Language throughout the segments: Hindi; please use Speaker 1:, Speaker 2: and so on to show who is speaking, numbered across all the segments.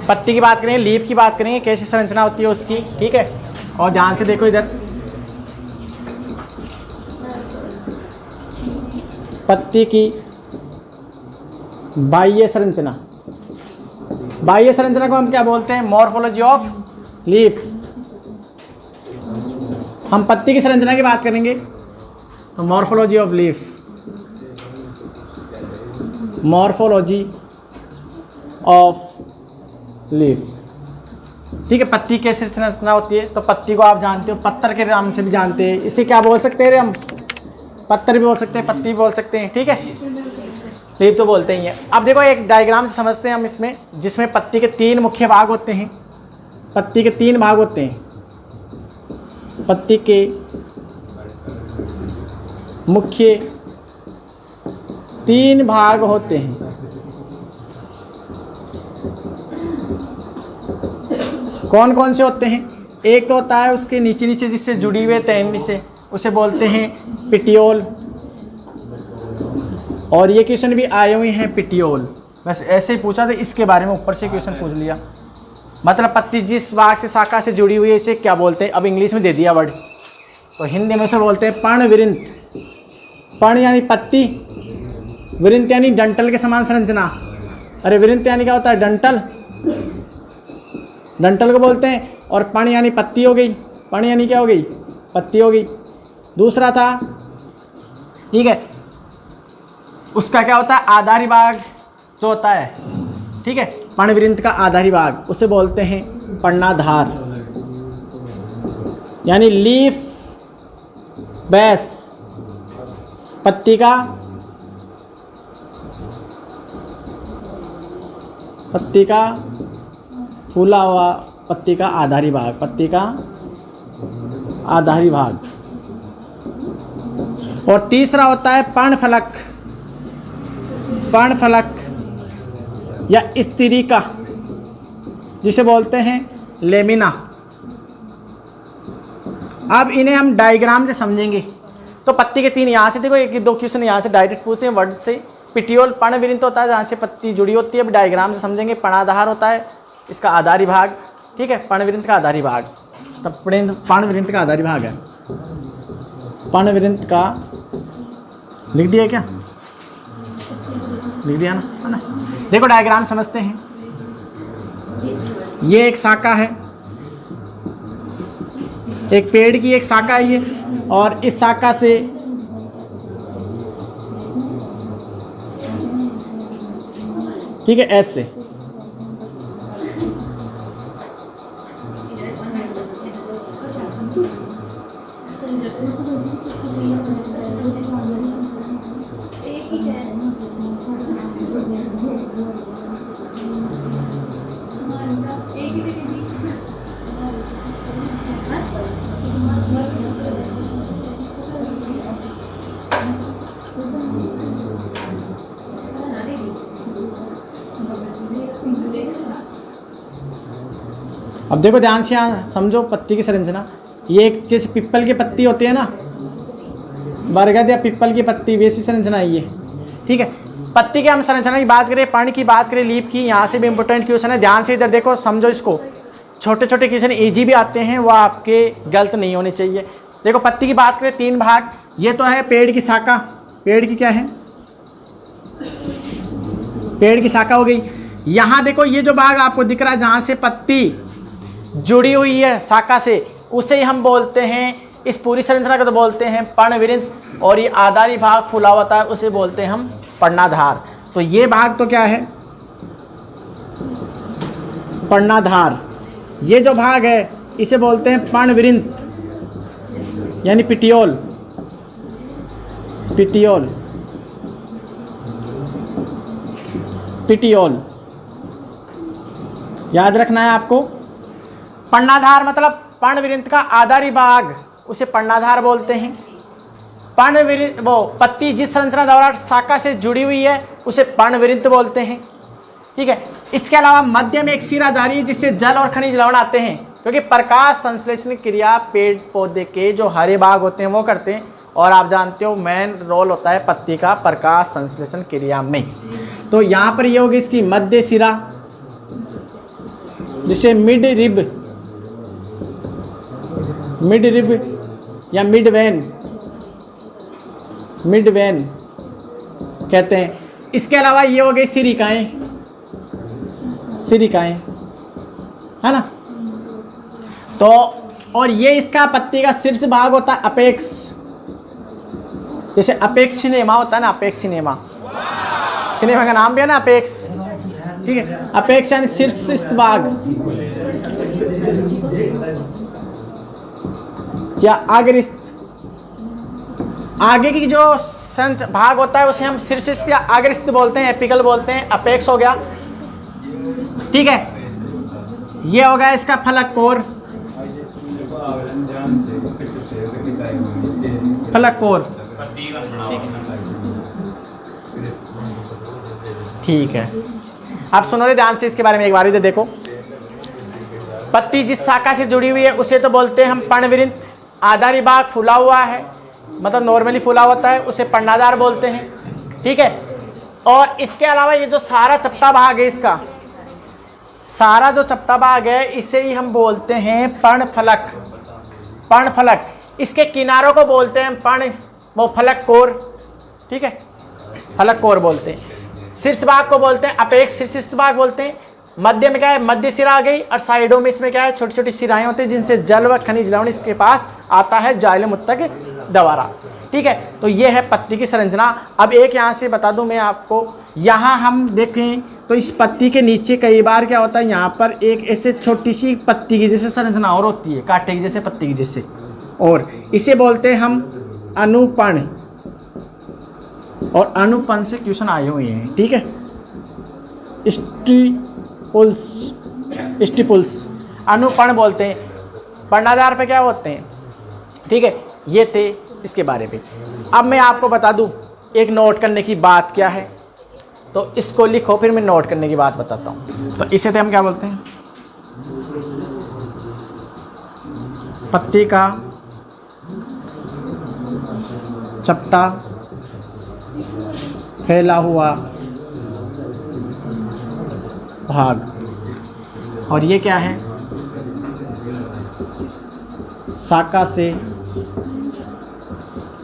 Speaker 1: पत्ती की बात करेंगे, लीफ की बात करेंगे, कैसी संरचना होती है उसकी, ठीक है। और ध्यान से देखो इधर, पत्ती की बाह्य संरचना, बाह्य संरचना को हम क्या बोलते हैं? Morphology of leaf. हम पत्ती की संरचना की बात करेंगे तो morphology of leaf, morphology of leaf, ठीक है। पत्ती कैसे संरचना होती है? तो पत्ती को आप जानते हो, पत्तर के नाम से भी जानते हैं। इसे क्या बोल सकते हैं हम? पत्तर भी बोल सकते हैं, पत्ती भी बोल सकते हैं, ठीक है। लीफ तो बोलते ही हैं। अब देखो एक डायग्राम से समझते हैं हम इसमें, जिसमें पत्ती के 3 मुख्य भाग होते हैं। पत्ती के 3 भाग होते हैं। पत्ती के मुख्य 3 भाग होते हैं। कौन कौन से होते हैं? एक तो होता है उसके नीचे नीचे जिससे जुड़ी हुए टहनी से, उसे बोलते हैं पिटियोल। और ये क्वेश्चन भी आए हुए हैं पिटियोल, बस ऐसे ही पूछा था, इसके बारे में ऊपर से क्वेश्चन पूछ लिया। मतलब पत्ती जिस भाग से शाखा से जुड़ी हुई है इसे क्या बोलते हैं? अब इंग्लिश में दे दिया वर्ड, तो हिंदी में उसे बोलते हैं पर्णविरिंत। पर्ण यानी पत्ती, विरिंत यानी डंटल के समान संरचना। अरे विरिंत यानी क्या होता है? डंटल, डंटल को बोलते हैं। और पर्ण यानी पत्ती हो गई, पर्ण यानी क्या हो गई? पत्ती हो गई। दूसरा था, ठीक है, उसका क्या होता है? आधारी भाग जो होता है, ठीक है, पर्णविरिंत का आधारी भाग, उसे बोलते हैं पर्णाधार, यानी लीफ बेस, पत्ती का फूला हुआ, पत्ती का आधारी भाग, पत्ती का आधारी भाग। और तीसरा होता है पर्णफलक, पर्णफलक या स्त्रीका, जिसे बोलते हैं लेमिना। अब इन्हें हम डायग्राम से समझेंगे। तो पत्ती के 3 यहाँ से देखो, एक 2 क्वेश्चन यहाँ से डायरेक्ट पूछते हैं वर्ड से। पिटियोल पर्णविरिंत होता है जहाँ से पत्ती जुड़ी होती है, अब डायग्राम से समझेंगे। पर्णाधार होता है इसका आधारी भाग, ठीक है, पर्णविरिंत का आधारी भाग। तब पर्णविरिंत का आधारी भाग है, पर्णविरिंत का लिख दिया क्या? लिख दिया ना, है ना। देखो डायग्राम समझते हैं। ये एक शाखा है, एक पेड़ की एक शाखा है ये, और इस शाखा से ठीक है ऐसे अब देखो ध्यान से यहाँ समझो पत्ती की संरचना। ये एक जैसे पिप्पल की पत्ती होती है ना, बरगद या पिप्पल की पत्ती, वैसी संरचना है ये, ठीक है। पत्ती की हम संरचना की बात करें, पर्ण की बात करें, लीफ की, यहाँ से भी इंपॉर्टेंट क्वेश्चन है। ध्यान से इधर देखो, समझो इसको। छोटे छोटे क्वेश्चन इजी भी आते हैं, वो आपके गलत नहीं होने चाहिए। देखो पत्ती की बात करें 3 भाग, ये तो है पेड़ की शाखा, पेड़ की क्या है? पेड़ की शाखा हो गई। यहाँ देखो ये जो भाग आपको दिख रहा है जहाँ से पत्ती जुड़ी हुई है शाखा से, उसे हम बोलते हैं, इस पूरी संरचना को तो बोलते हैं पर्णविरिंत। और ये आधारी भाग फूला होता है उसे बोलते हैं हम पर्णाधार। तो ये भाग तो क्या है? पर्णाधार। ये जो भाग है इसे बोलते हैं पर्णविरिंत, यानी पिटियोल, पिटियोल, पिटियोल याद रखना है आपको। पर्णाधार मतलब पर्णविरिंत का आधारी भाग, उसे पर्णाधार बोलते हैं। पर्णविरिंत वो पत्ती जिस संरचना द्वारा शाखा से जुड़ी हुई है उसे पर्णविरिंत बोलते हैं, ठीक है। इसके अलावा मध्य में एक सिरा जारी है जिससे जल और खनिज लवण आते हैं, क्योंकि प्रकाश संश्लेषण क्रिया पेड़ पौधे के जो हरे भाग होते हैं वो करते हैं। और आप जानते हो मेन रोल होता है पत्ती का प्रकाश संश्लेषण क्रिया में। तो यहाँ पर ये होगी इसकी मध्य सिरा, जिसे मिड रिब या मिड वेन कहते हैं। इसके अलावा ये हो गई सिरिकाएं, है ना। तो और ये इसका पत्ती का शीर्ष भाग होता है अपेक्स, जैसे अपेक्स सिनेमा होता है ना, अपेक्स सिनेमा का नाम भी है ना अपेक्स, ठीक है। अपेक्स यानी शीर्ष भाग या अग्रस्थ, आगे की जो भाग होता है उसे हम शीर्षस्थ या अग्रस्थ बोलते हैं, एपिकल बोलते हैं। अपेक्स हो गया, ठीक है। ये हो गया इसका फलक कोर, ठीक है। अब सुनो रे ध्यान से, इसके बारे में एक बार इधर देखो। पत्ती जिस शाखा से जुड़ी हुई है उसे तो बोलते हैं हम पर्णवृंत। आधारी भाग फूला हुआ है, मतलब नॉर्मली फूला होता है, उसे पर्णाधार बोलते हैं, ठीक है। और इसके अलावा ये जो सारा चपटा भाग है, इसका सारा जो चपटा भाग है इसे ही हम बोलते हैं पर्णफलक। इसके किनारों को बोलते हैं फलक कोर, ठीक है, फलक कोर बोलते हैं। शीर्ष भाग को बोलते हैं अपेक्स, शीर्ष भाग बोलते हैं। मध्य में क्या है, मध्य सिरा आ गई, और साइडों में इसमें क्या है, छोटी छोटी सिराएं होती हैं जिनसे जल व खनिज लवण इसके पास आता है जाइलम उत्तक द्वारा, ठीक है। तो ये है पत्ती की संरचना। अब एक यहाँ से बता दूं मैं आपको, यहाँ हम देखें तो इस पत्ती के नीचे कई बार क्या होता है, यहाँ पर एक ऐसे छोटी सी पत्ती की जैसे संरचना और होती है, कांटे की जैसे, पत्ती की जैसे, और इसे बोलते हैं हम अनुपण। और अनुपण से क्वेश्चन आए हुए हैं, ठीक है। स्टिपुल्स अनुपण बोलते हैं। पर्णाधार पे क्या होते हैं, ठीक है। ये थे इसके बारे में। अब मैं आपको बता दूं एक नोट करने की बात क्या है, तो इसको लिखो, फिर मैं नोट करने की बात बताता हूँ। तो इसे तो हम क्या बोलते हैं, पत्ती का चपटा फैला हुआ भाग, और ये क्या है, शाखा से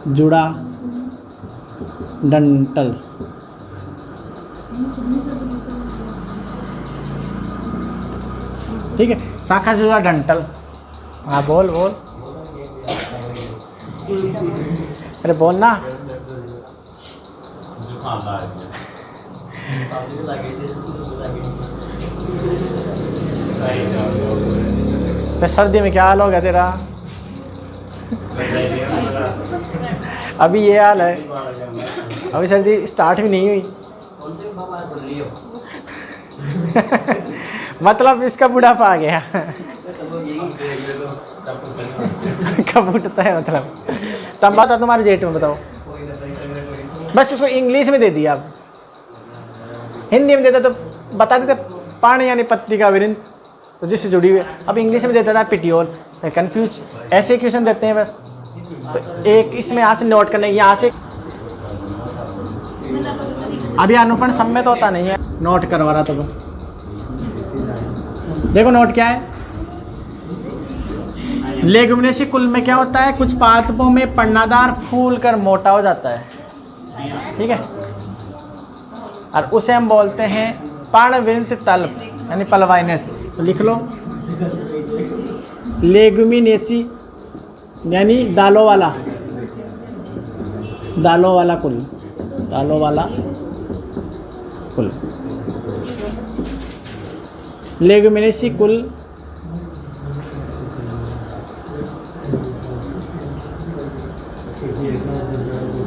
Speaker 1: जुड़ा डंठल, ठीक है, शाखा से जुड़ा डंठल। हाँ बोल, अरे बोल ना। फिर सर्दी में क्या हाल होगा तेरा? अभी ये हाल है, अभी सर्दी स्टार्ट भी नहीं हुई। मतलब इसका बुढ़ापा आ गया। कब उठता है मतलब? तब बात तुम्हारे जेट में बताओ। बस उसको इंग्लिश में दे दिया, अब हिंदी में देता तो बता देते पानी यानी पत्ती का विरिंद, तो जिससे जुड़ी हुई है। अब इंग्लिश में देता था पिटियोल, फिर कन्फ्यूज, ऐसे क्वेश्चन देते हैं बस। तो एक इसमें यहाँ से नोट करने, यहाँ से अभी अनुपण सम्मित होता नहीं है, नोट करवा रहा था तो देखो नोट क्या है। लेगुमिनेसी कुल में क्या होता है, कुछ पादपों में पर्णाधार फूल कर मोटा हो जाता है, ठीक है, और उसे हम बोलते हैं पर्णवृंत तल्प यानी पल्वाइनस। तो लिख लो, लेगुमिनेसी यानी दालों वाला कुल, दालों वाला कुल, लेगुमिनेसी कुल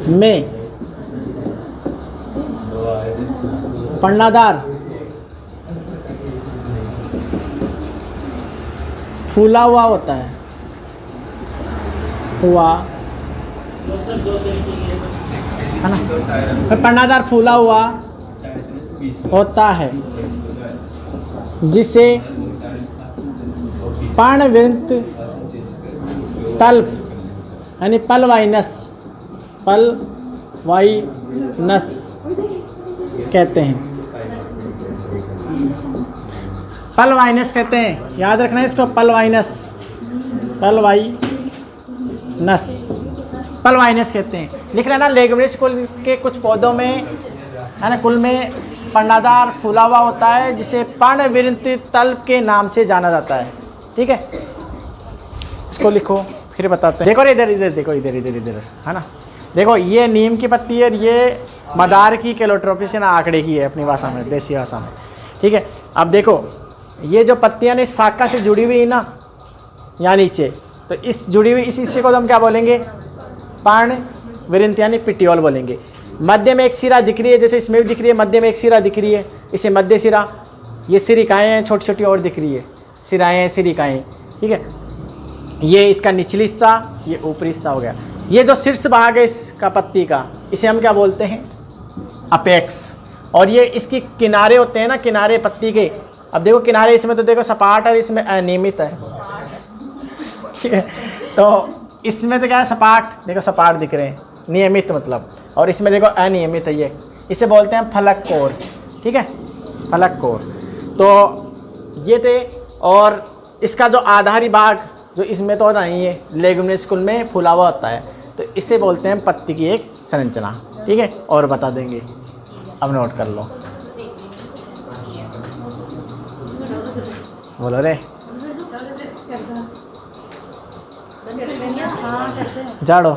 Speaker 1: में पर्णाधार फूला हुआ होता है, है ना, पर्णाधार फूला हुआ होता है जिसे पर्णवृंत तल्प यानी पल्वाइनस कहते हैं। पलवाइनस कहते हैं, याद रखना है इसको, पलवाइनस, पलवाइनस कहते हैं। लिख लेना लेगुमिनेस कुल के कुछ पौधों में है ना, कुल में पर्णदार फूला हुआ होता है जिसे पर्णविरंती तल्प के नाम से जाना जाता है। ठीक है, इसको लिखो फिर बताते हैं। देखो इधर इधर देखो, इधर इधर इधर है ना, देखो ये नीम की पत्ती है और ये मदार की केलोट्रोपिस ना आंकड़े की है अपनी भाषा में, देसी भाषा में। ठीक है, अब देखो ये जो पत्तियां ने शाखा से जुड़ी हुई है ना यहाँ नीचे, तो इस जुड़ी हुई इस हिस्से को तो हम क्या बोलेंगे, पर्णविरंती यानी पिटियोल बोलेंगे। मध्य में एक सिरा दिख रही है, जैसे इसमें भी दिख रही है, मध्य में एक सिरा दिख रही है, इसे मध्य सिरा। ये सिरिकाएँ हैं छोटी छोटी और दिख रही है, सिराएँ हैं सिरिकाएँ। ठीक है, ये इसका निचली हिस्सा, ये ऊपरी हिस्सा हो गया। ये जो शीर्ष भाग है इसका पत्ती का, इसे हम क्या बोलते हैं, अपेक्स। और ये इसकी किनारे होते हैं ना, किनारे पत्ती के। अब देखो किनारे इसमें तो देखो सपाट और इसमें अनियमित है। ठीक है, तो इसमें तो क्या है, सपाट, देखो सपाट दिख रहे हैं, नियमित मतलब, और इसमें देखो अनियमित है ये, इसे बोलते हैं फलक कोर। ठीक है, फलक कोर। तो ये थे, और इसका जो आधारी भाग जो इसमें तो होता नहीं है, लेगुमिनेस कुल में फूला हुआ होता है, तो इसे बोलते हैं पत्ती की एक संरचना। ठीक है, और बता देंगे, अब नोट कर लो, बोलो रे, झाड़ो।